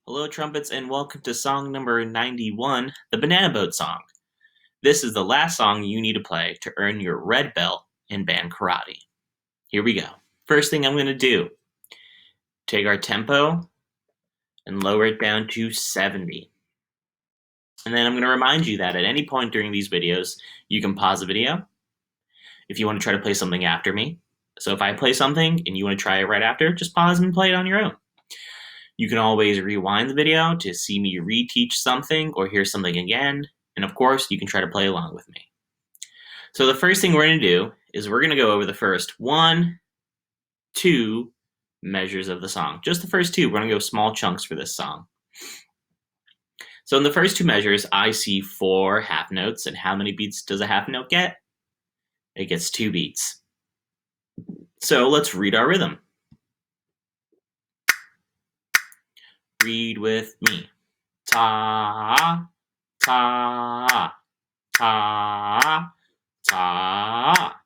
Hello, trumpets, and welcome to song number 91, the Banana Boat Song. This is the last song you need to play to earn your red belt in band karate. Here we go. First thing I'm going to do, take our tempo and lower it down to 70. And then I'm going to remind you that at any point during these videos, you can pause the video if you want to try to play something after me. So if I play something and you want to try it right after, just pause and play it on your own. You can always rewind the video to see me reteach something or hear something again. And of course, you can try to play along with me. So the first thing we're going to do is we're going to go over the first 1, 2 measures of the song. Just the first 2. We're going to go small chunks for this song. So in the first 2 measures, I see 4 half notes. And how many beats does a half note get? It gets 2 beats. So let's read our rhythm. Read with me. Ta, ta, ta, ta.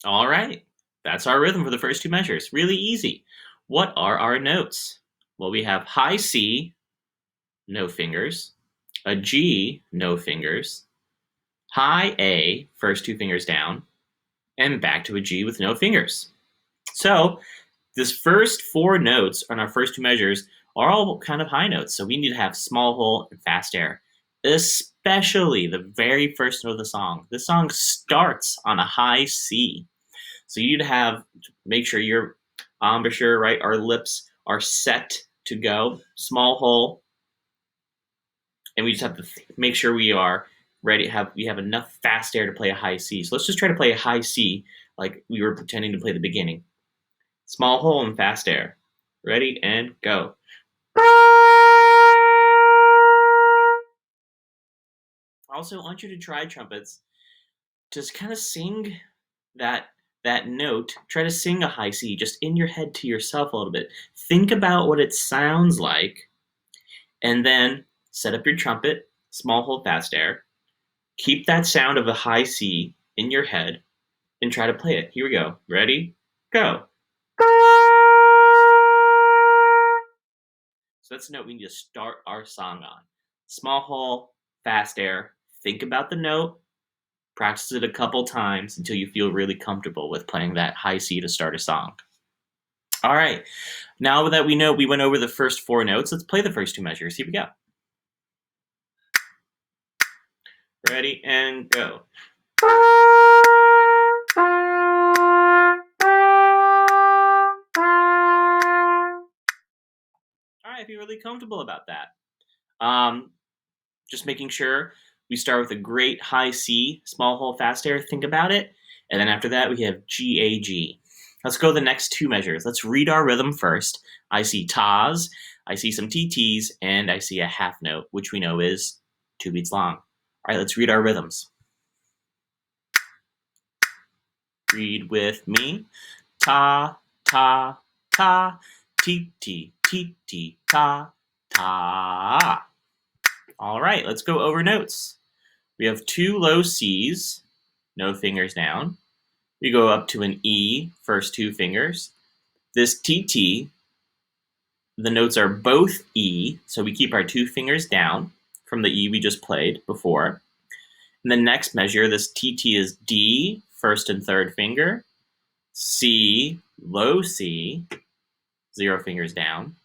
All right, that's our rhythm for the first 2 measures. Really easy. What are our notes? Well, we have high C, no fingers, a G, no fingers, high A, first 2 fingers down, and back to a G with no fingers. So this first 4 notes on our first 2 measures are all kind of high notes. So we need to have small hole and fast air, especially the very first note of the song. This song starts on a high C. So you need to make sure your embouchure, right? Our lips are set to go, small hole. And we just have to make sure we are ready, we have enough fast air to play a high C. So let's just try to play a high C like we were pretending to play the beginning. Small hole and fast air. Ready and go. Also, I want you to try, trumpets, just kind of sing that note. Try to sing a high C just in your head to yourself a little bit. Think about what it sounds like, and then set up your trumpet, small hole, fast air. Keep that sound of a high C in your head and try to play it. Here we go. Ready? Go. So that's the note we need to start our song on. Small hole, fast air. Think about the note. Practice it a couple times until you feel really comfortable with playing that high C to start a song. All right. Now that we know we went over the first 4 notes, let's play the first 2 measures. Here we go. Ready and go. All right, I feel really comfortable about that. Just making sure we start with a great high C, small hole, fast air. Think about it. And then after that, we have G, A, G. Let's go to the next 2 measures. Let's read our rhythm first. I see tas, I see some TTs, and I see a half note, which we know is 2 beats long. All right, let's read our rhythms. Read with me. Ta, ta, ta, T, T, T, T, ta, ta. All right, let's go over notes. We have 2 low C's, no fingers down. We go up to an E, first 2 fingers. This TT, the notes are both E, so we keep our 2 fingers down from the E we just played before. In the next measure, this TT is D, first and third finger, C, low C, 0 fingers down,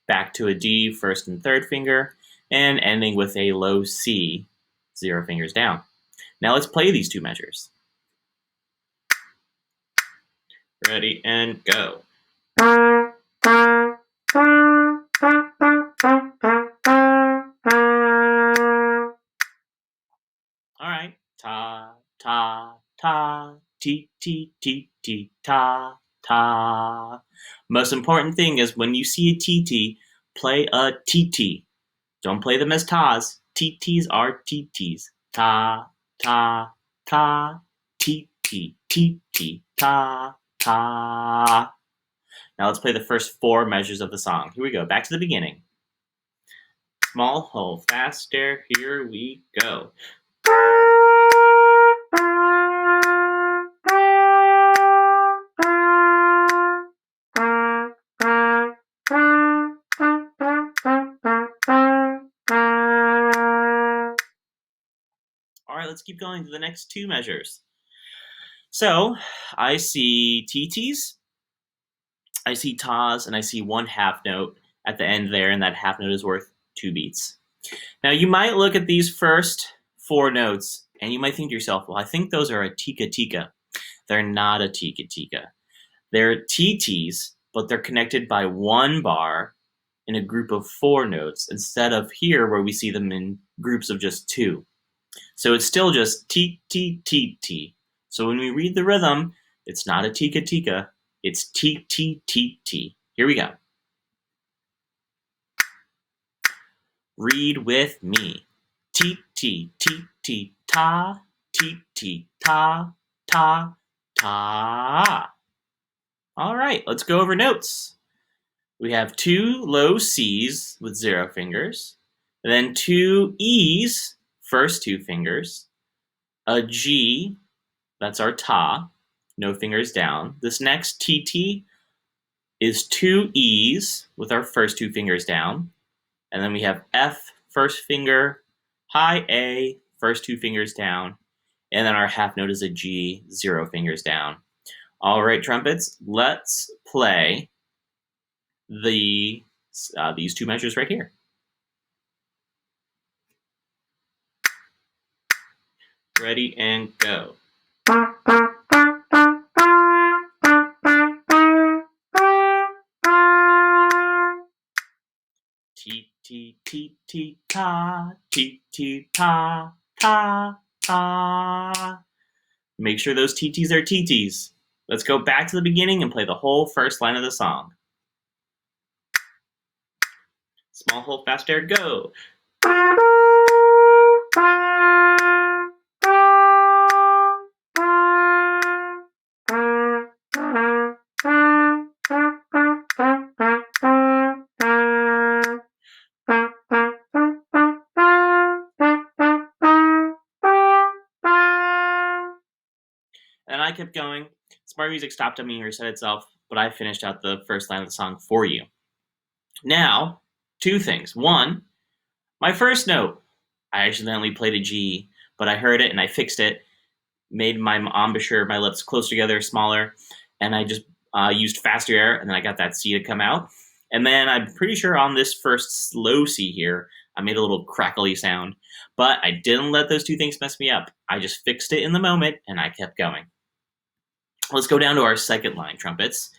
back to a D, first and third finger, and ending with a low C, 0 fingers down. Now let's play these 2 measures. Ready and go. All right. Ta, ta, ta, ti, ti, ti, ti, ta, ta. Most important thing is when you see a TT, play a TT. Don't play them as tas. TTs are TTs. Ta, ta, ta, ti, ti, ti, ti, ta, ta. Now let's play the first 4 measures of the song. Here we go. Back to the beginning. Small hole, fast air. Here we go. let's keep going to the next two measures. So I see TTs, I see tas, and I see one half note at the end there, and that half note is worth 2 beats. Now you might look at these first 4 notes, and you might think to yourself, well, I think those are a tika tika. They're not a tika tika. They're TTs, but they're connected by one bar in a group of 4 notes instead of here where we see them in groups of just 2. So it's still just T, T, T, T. So when we read the rhythm, it's not a tika tika, it's T, T, T, T. Here we go. Read with me. T, T, T, T, ta, T, T, ta, ta, ta. All right, let's go over notes. We have 2 low C's with 0 fingers, and then 2 E's, first 2 fingers, a G, that's our ta, no fingers down. This next TT is 2 E's with our first 2 fingers down, and then we have F, first finger, high A, first 2 fingers down, and then our half note is a G, 0 fingers down. All right, trumpets, let's play these 2 measures right here. Ready and go. T, T, T, T, ta, T, T, ta, ta, ta. Make sure those TTs are TTs. Let's go back to the beginning and play the whole first line of the song. Small hold, fast air, go. And I kept going. Smart Music stopped on me and reset itself, but I finished out the first line of the song for you. Now, 2 things. 1, my first note, I accidentally played a G, but I heard it and I fixed it, made my embouchure, my lips close together, smaller, and I just used faster air, and then I got that C to come out. And then I'm pretty sure on this first slow C here, I made a little crackly sound, but I didn't let those 2 things mess me up. I just fixed it in the moment, and I kept going. Let's go down to our second line, trumpets.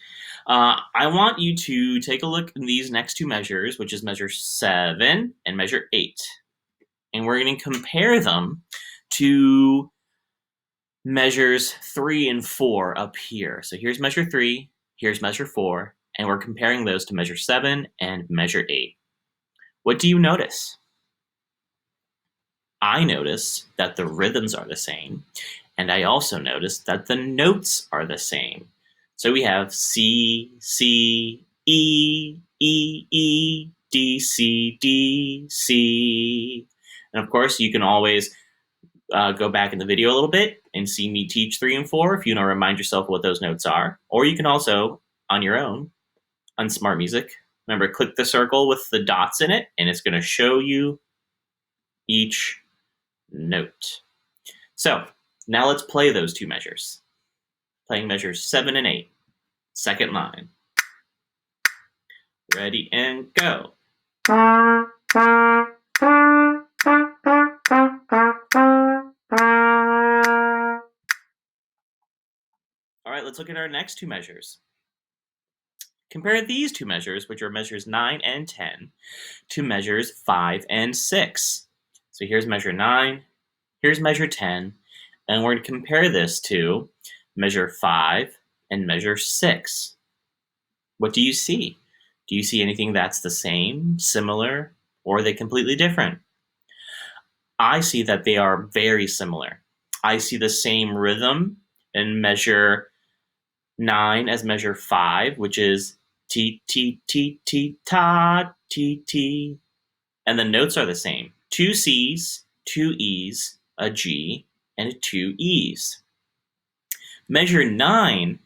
I want you to take a look at these next 2 measures, which is measure 7 and measure 8. And we're going to compare them to measures 3 and 4 up here. So here's measure 3, here's measure 4, and we're comparing those to measure 7 and measure 8. What do you notice? I notice that the rhythms are the same, and I also notice that the notes are the same. So we have C, C, E, E, E, D, C, D, C. And of course, you can always go back in the video a little bit and see me teach 3 and 4 if you want to remind yourself what those notes are. Or you can also, on your own, on Smart Music, remember, click the circle with the dots in it, and it's going to show you each note. So now let's play those 2 measures. Playing measures 7 and 8. Second line. Ready and go. All right, let's look at our next 2 measures. Compare these 2 measures, which are measures 9 and 10, to measures 5 and 6. So here's measure 9, here's measure 10, and we're going to compare this to measure 5 and measure 6. What do you see? Do you see anything that's the same, similar, or are they completely different? I see that they are very similar. I see the same rhythm in measure 9 as measure 5, which is T, T, T, T, ta, T, T. And the notes are the same. 2 C's, 2 E's, a G, and 2 E's. Measure 9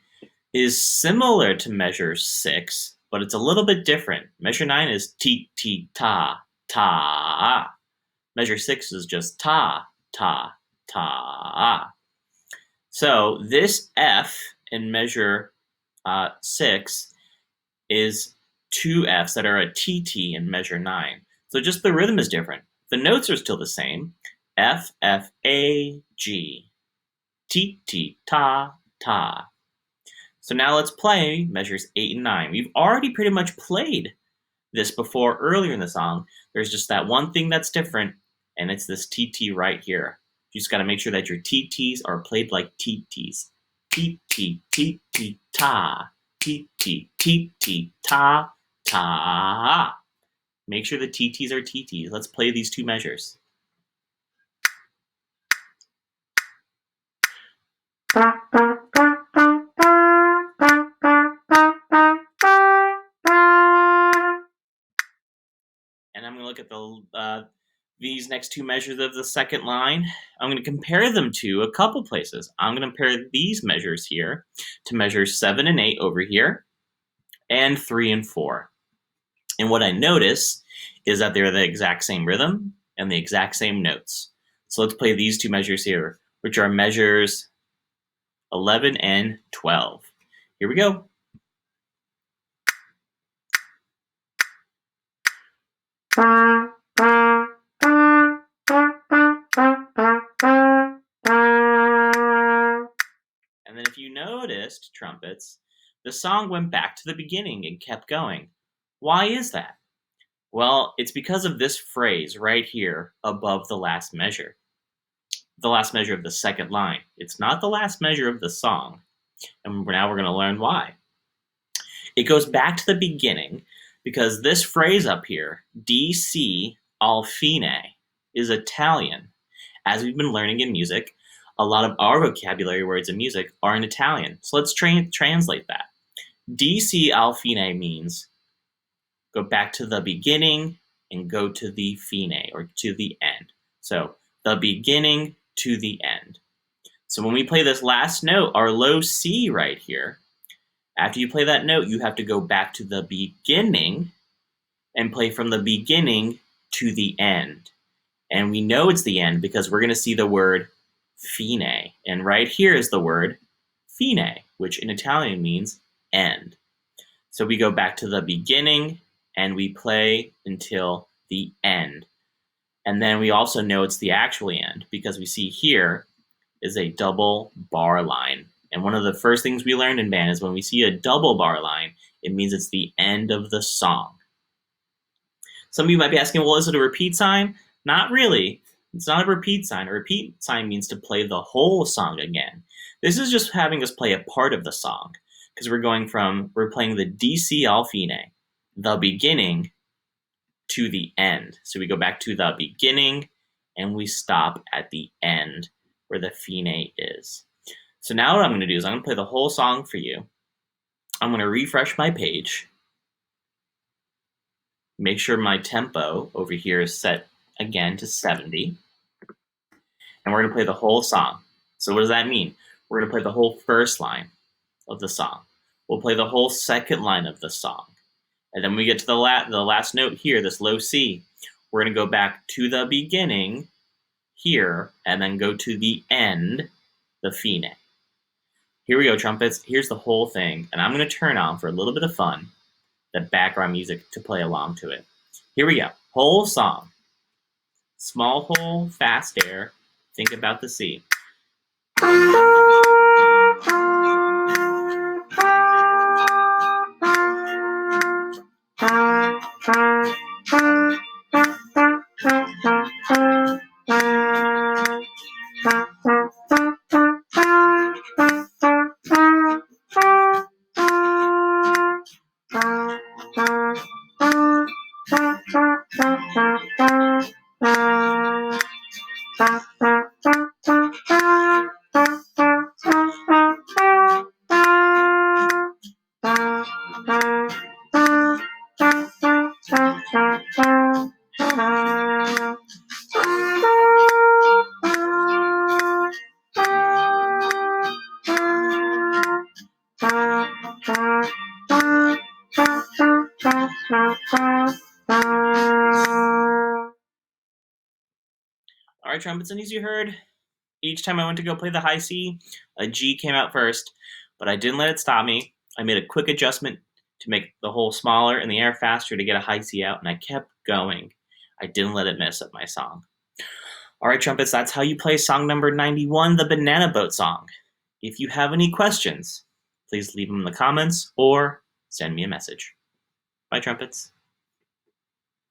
is similar to measure 6, but it's a little bit different. Measure 9 is T, T, ta, ta. Measure 6 is just ta, ta, ta. So this F in measure 6 is 2 Fs that are a TT in measure 9. So just the rhythm is different. The notes are still the same. F, F, A, G. T, T, ta, ta. So now let's play measures 8 and 9. We've already pretty much played this before earlier in the song. There's just that one thing that's different, and it's this TT right here. You just got to make sure that your TTs are played like TTs. T, T, T, T, ta. T, T, T, T, ta, ta. Make sure the TTs are TTs. Let's play these two measures. And I'm going to look at these next two measures of the second line. I'm going to compare them to a couple places. I'm going to compare these measures here to measures 7 and 8 over here, and 3 and 4. And what I notice is that they're the exact same rhythm and the exact same notes. So let's play these two measures here, which are measures 11 and 12. Here we go. And then if you noticed, trumpets, the song went back to the beginning and kept going. Why is that? Well, it's because of this phrase right here above the last measure. The last measure of the second line. It's not the last measure of the song. And now we're going to learn why. It goes back to the beginning because this phrase up here, DC al fine, is Italian. As we've been learning in music, a lot of our vocabulary words in music are in Italian. So let's translate that. DC al fine means go back to the beginning and go to the fine, or to the end. So the beginning to the end. So when we play this last note, our low C right here, after you play that note, you have to go back to the beginning and play from the beginning to the end. And we know it's the end because we're going to see the word fine. And right here is the word fine, which in Italian means end. So we go back to the beginning and we play until the end. And then we also know it's the actual end because we see here is a double bar line. And one of the first things we learned in band is when we see a double bar line, it means it's the end of the song. Some of you might be asking, well, is it a repeat sign? Not really. It's not a repeat sign. A repeat sign means to play the whole song again. This is just having us play a part of the song because we're playing the DC al fine, the beginning, to the end. So we go back to the beginning and we stop at the end where the fine is. So now what I'm going to do is I'm going to play the whole song for you. I'm going to refresh my page. Make sure my tempo over here is set again to 70. And we're going to play the whole song. So what does that mean? We're going to play the whole first line of the song. We'll play the whole second line of the song. And then when we get to the last note here, this low C, we're going to go back to the beginning here and then go to the end, the fine. Here we go, trumpets. Here's the whole thing. And I'm going to turn on, for a little bit of fun, the background music to play along to it. Here we go. Whole song. Small hole, fast air. Think about the C. All right, trumpets, and as you heard, Each time I went to go play the high C, a G came out first, but I didn't let it stop me. I made a quick adjustment to make the hole smaller and the air faster to get a high C out, and I kept going. I didn't let it mess up my song. All right, trumpets, that's how you play song number 91, the Banana Boat song. If you have any questions, please leave them in the comments or send me a message. Bye, trumpets.